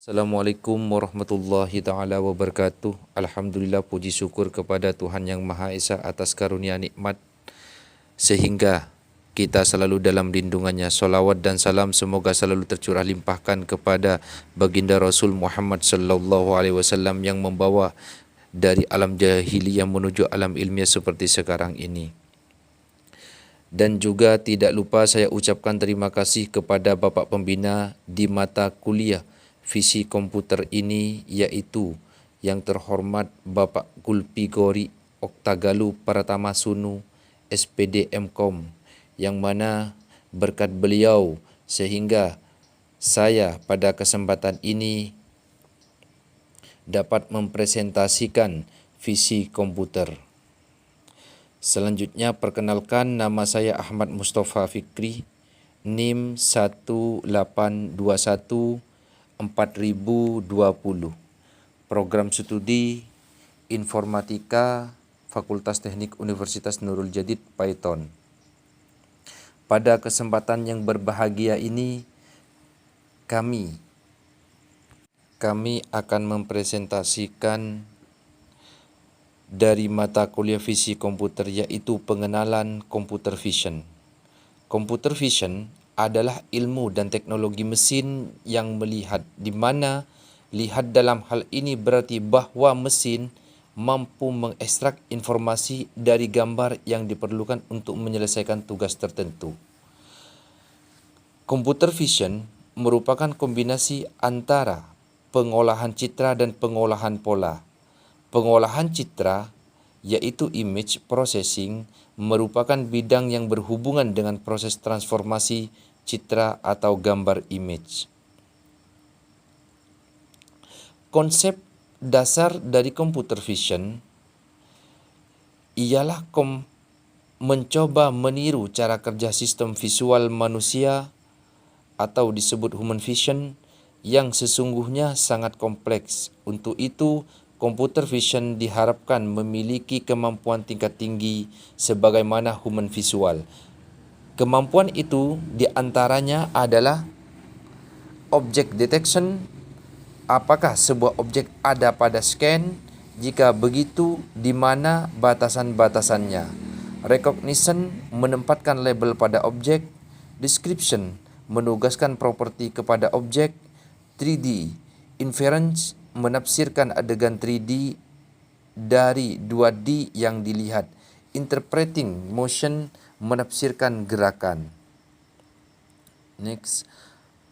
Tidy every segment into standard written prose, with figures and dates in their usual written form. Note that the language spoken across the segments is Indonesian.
Assalamualaikum warahmatullahi ta'ala wabarakatuh. Alhamdulillah, puji syukur kepada Tuhan Yang Maha Esa atas karunia nikmat sehingga kita selalu dalam lindungannya. Salawat dan salam semoga selalu tercurah limpahkan kepada baginda Rasul Muhammad sallallahu alaihi wasallam yang membawa dari alam jahiliyah menuju alam ilmiah seperti sekarang ini. Dan juga tidak lupa saya ucapkan terima kasih kepada Bapak Pembina di mata kuliah visi komputer ini, yaitu yang terhormat Bapak Gulpigori Oktagalu Pratama Sunu, SPD MKOM, yang mana berkat beliau sehingga saya pada kesempatan ini dapat mempresentasikan visi komputer. Selanjutnya perkenalkan, nama saya Ahmad Mustafa Fikri, NIM 1821 4020, Program Studi Informatika, Fakultas Teknik Universitas Nurul Jadid, Python. Pada kesempatan yang berbahagia ini, kami akan mempresentasikan dari mata kuliah visi komputer, yaitu pengenalan computer vision. Computer vision adalah ilmu dan teknologi mesin yang melihat, di mana lihat dalam hal ini berarti bahwa mesin mampu mengekstrak informasi dari gambar yang diperlukan untuk menyelesaikan tugas tertentu. Computer vision merupakan kombinasi antara pengolahan citra dan pengolahan pola. Pengolahan citra, yaitu image processing, merupakan bidang yang berhubungan dengan proses transformasi citra atau gambar image. Konsep dasar dari computer vision ialah mencoba meniru cara kerja sistem visual manusia atau disebut human vision yang sesungguhnya sangat kompleks. Untuk itu, computer vision diharapkan memiliki kemampuan tingkat tinggi sebagaimana human visual. Kemampuan itu diantaranya adalah object detection, apakah sebuah objek ada pada scan, jika begitu di mana batasan-batasannya. Recognition, menempatkan label pada objek. Description, menugaskan properti kepada objek. 3D inference, menafsirkan adegan 3D dari 2D yang dilihat. Interpreting motion, menafsirkan gerakan. Next,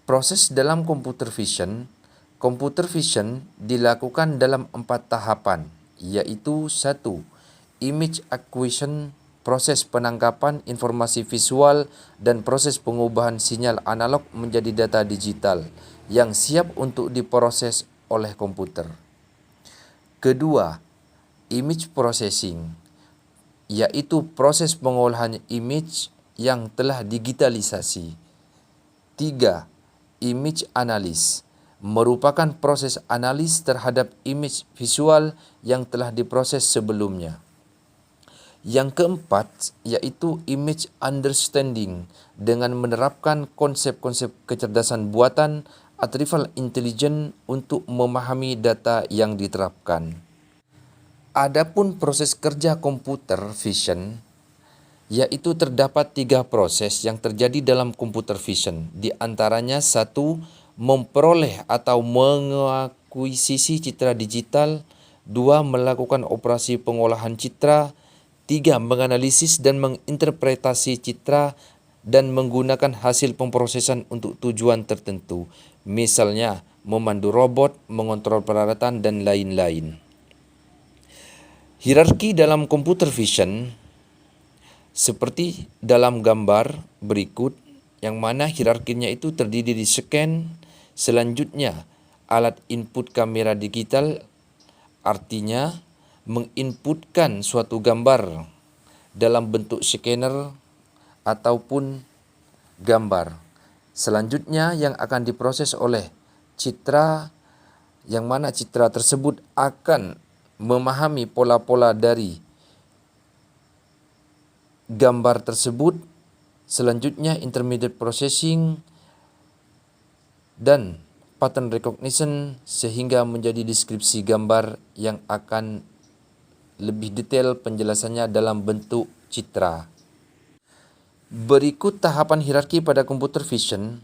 proses dalam computer vision. Computer vision dilakukan dalam 4 tahapan, yaitu 1. Image acquisition, proses penangkapan informasi visual dan proses pengubahan sinyal analog menjadi data digital yang siap untuk diproses oleh komputer. Kedua, image processing, yaitu proses pengolahan image yang telah digitalisasi. 3. Image analysis, merupakan proses analis terhadap image visual yang telah diproses sebelumnya. Yang keempat, yaitu image understanding, dengan menerapkan konsep-konsep kecerdasan buatan artificial intelligence untuk memahami data yang diterapkan. Adapun proses kerja komputer vision, yaitu terdapat 3 proses yang terjadi dalam computer vision. Di antaranya 1. Memperoleh atau mengakuisisi citra digital. 2. Melakukan operasi pengolahan citra. 3. Menganalisis dan menginterpretasi citra dan menggunakan hasil pemrosesan untuk tujuan tertentu. Misalnya, memandu robot, mengontrol peralatan, dan lain-lain. Hierarki dalam computer vision seperti dalam gambar berikut, yang mana hierarkinya itu terdiri di scan, selanjutnya alat input kamera digital, artinya menginputkan suatu gambar dalam bentuk scanner ataupun gambar. Selanjutnya yang akan diproses oleh citra, yang mana citra tersebut akan memahami pola-pola dari gambar tersebut. Selanjutnya intermediate processing, dan pattern recognition sehingga menjadi deskripsi gambar yang akan lebih detail penjelasannya dalam bentuk citra. Berikut tahapan hierarki pada computer vision.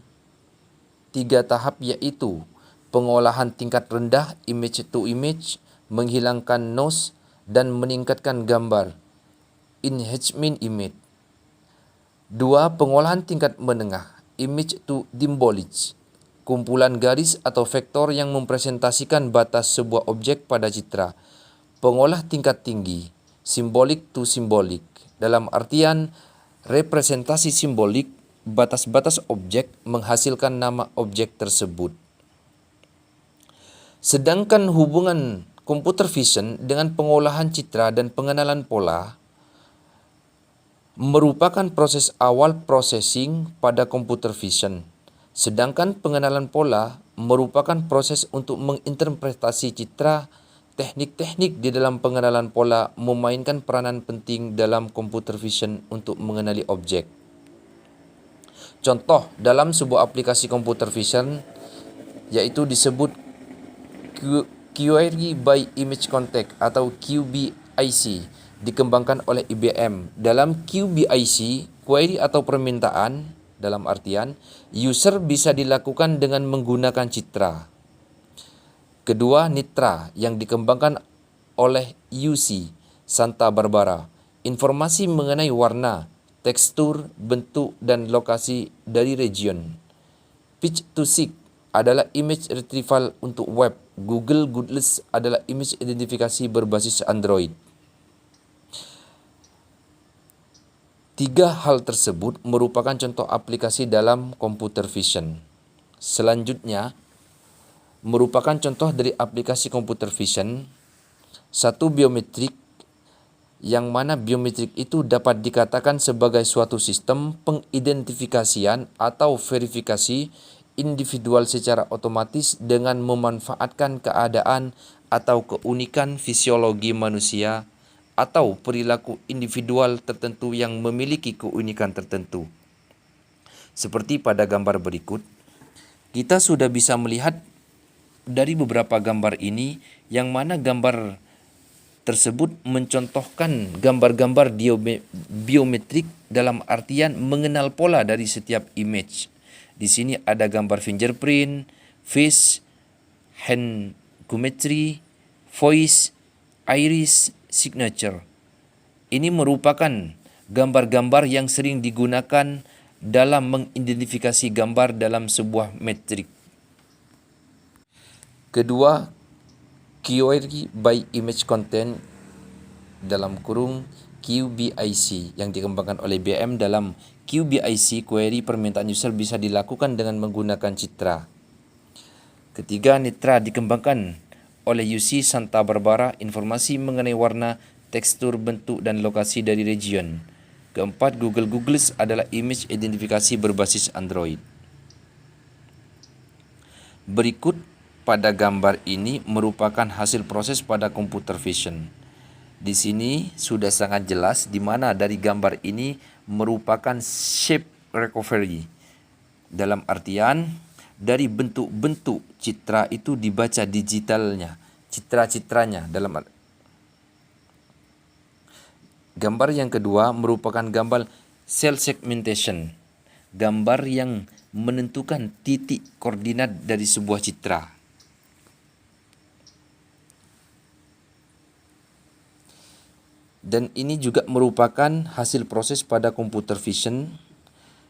3 tahap yaitu pengolahan tingkat rendah image to image, menghilangkan noise dan meningkatkan gambar enhancement image. 2. Pengolahan tingkat menengah image to symbolic, kumpulan garis atau vektor yang mempresentasikan batas sebuah objek pada citra. Pengolah tingkat tinggi symbolic to symbolic, dalam artian representasi simbolik batas-batas objek menghasilkan nama objek tersebut. Sedangkan hubungan computer vision dengan pengolahan citra dan pengenalan pola merupakan proses awal processing pada computer vision. Sedangkan pengenalan pola merupakan proses untuk menginterpretasi citra. Teknik-teknik di dalam pengenalan pola memainkan peranan penting dalam computer vision untuk mengenali objek. Contoh dalam sebuah aplikasi computer vision yaitu disebut Query by Image Context atau QBIC, dikembangkan oleh IBM. Dalam QBIC, query atau permintaan dalam artian user bisa dilakukan dengan menggunakan citra. Kedua, Nitra yang dikembangkan oleh UC Santa Barbara. Informasi mengenai warna, tekstur, bentuk, dan lokasi dari region. Pitch to Seek adalah image retrieval untuk web. Google Goodless adalah image identifikasi berbasis Android. 3 hal tersebut merupakan contoh aplikasi dalam computer vision. Selanjutnya, merupakan contoh dari aplikasi computer vision. 1. Biometrik, yang mana biometrik itu dapat dikatakan sebagai suatu sistem pengidentifikasian atau verifikasi individual secara otomatis dengan memanfaatkan keadaan atau keunikan fisiologi manusia atau perilaku individual tertentu yang memiliki keunikan tertentu. Seperti pada gambar berikut, kita sudah bisa melihat dari beberapa gambar ini, yang mana gambar tersebut mencontohkan gambar-gambar biometrik dalam artian mengenal pola dari setiap image. Di sini ada gambar fingerprint, face, hand geometry, voice, iris, signature. Ini merupakan gambar-gambar yang sering digunakan dalam mengidentifikasi gambar dalam sebuah metrik. Kedua, Query by Image Content dalam kurung QBIC yang dikembangkan oleh IBM. Dalam QBIC, query permintaan user bisa dilakukan dengan menggunakan citra. Ketiga, Nitra dikembangkan oleh UC Santa Barbara, informasi mengenai warna, tekstur, bentuk, dan lokasi dari region. Keempat, Google Googles adalah image identifikasi berbasis Android. Berikut pada gambar ini merupakan hasil proses pada computer vision. Di sini sudah sangat jelas di mana dari gambar ini merupakan shape recovery. Dalam artian dari bentuk-bentuk citra itu dibaca digitalnya, citra-citranya dalam gambar yang kedua merupakan gambar cell segmentation, gambar yang menentukan titik koordinat dari sebuah citra. Dan ini juga merupakan hasil proses pada computer vision.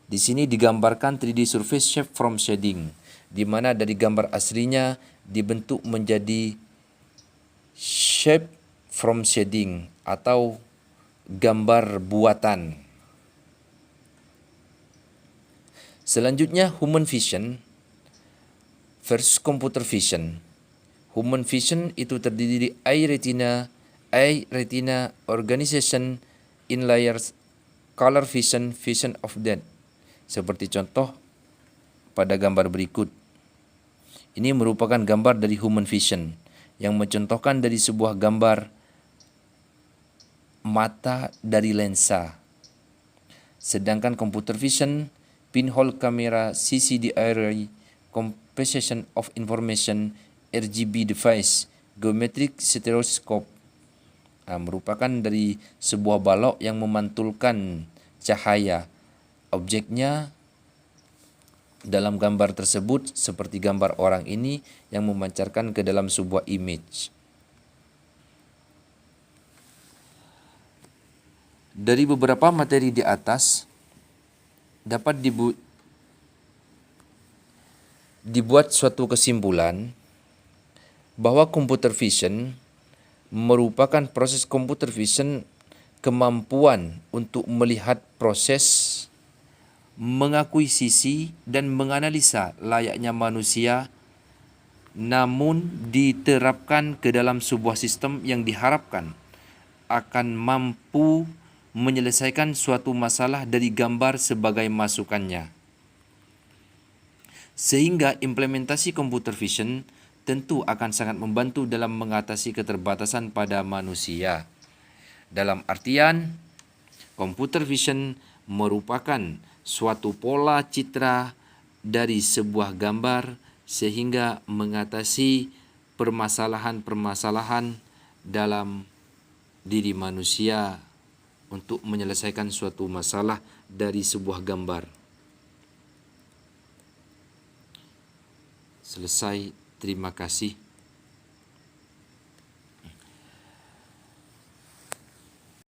Di sini digambarkan 3D surface shape from shading, di mana dari gambar aslinya dibentuk menjadi shape from shading atau gambar buatan. Selanjutnya, human vision versus computer vision. Human vision itu terdiri dari eye retina organization in layers, color vision, vision of depth. Seperti contoh pada gambar berikut. Ini merupakan gambar dari human vision yang mencontohkan dari sebuah gambar mata dari lensa. Sedangkan computer vision, pinhole camera, CCD array, compression of information, RGB device, geometric stereoscope, merupakan dari sebuah balok yang memantulkan cahaya. Objeknya dalam gambar tersebut seperti gambar orang ini yang memancarkan ke dalam sebuah image. Dari beberapa materi di atas dapat dibuat suatu kesimpulan bahwa computer vision merupakan proses computer vision kemampuan untuk melihat proses, mengakuisisi dan menganalisa layaknya manusia, namun diterapkan ke dalam sebuah sistem yang diharapkan akan mampu menyelesaikan suatu masalah dari gambar sebagai masukannya. Sehingga implementasi computer vision tentu akan sangat membantu dalam mengatasi keterbatasan pada manusia. Dalam artian, computer vision merupakan suatu pola citra dari sebuah gambar sehingga mengatasi permasalahan-permasalahan dalam diri manusia untuk menyelesaikan suatu masalah dari sebuah gambar. Selesai, terima kasih.